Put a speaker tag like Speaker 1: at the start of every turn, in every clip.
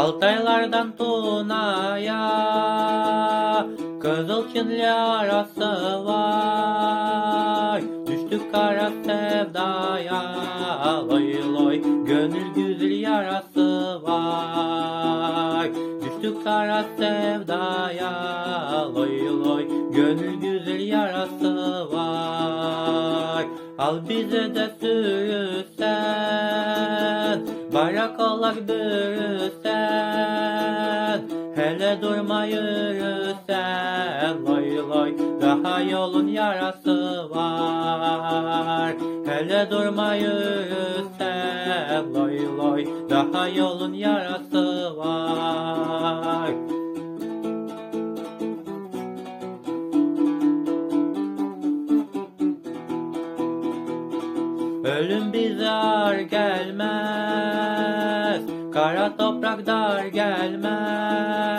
Speaker 1: Altaylardan Tuna'ya Kızılçın yarası var. Düştük kara sevdaya, loy loy, gönül güzel yarası var. Düştük kara sevdaya, loy loy, gönül güzel yarası var. Al bize de sürüsen, bayrak olarak bürüsen, hele durma yürüsen, loy loy, daha yolun yarası var. Hele durma yürüsen, loy loy, daha yolun yarası var. Ölüm bize ağır gelmez, kara toprak dar gelmez,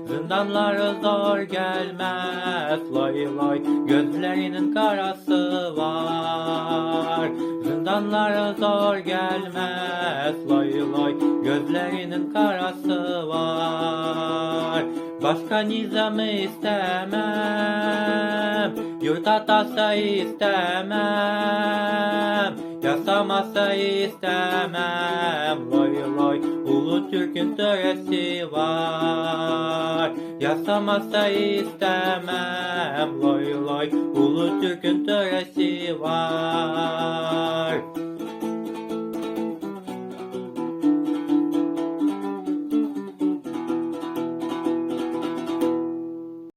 Speaker 1: zindanları zor gelmez, loy loy, gözlerinin karası var. Zindanları zor gelmez, loy loy, gözlerinin karası var. Başka nizamı istemem, yurtta tasa istemem, yasamasa istemem, loy loy, ulu Türk'ün töresi var. Yasamasa istemem, loy loy, ulu Türk'ün töresi var.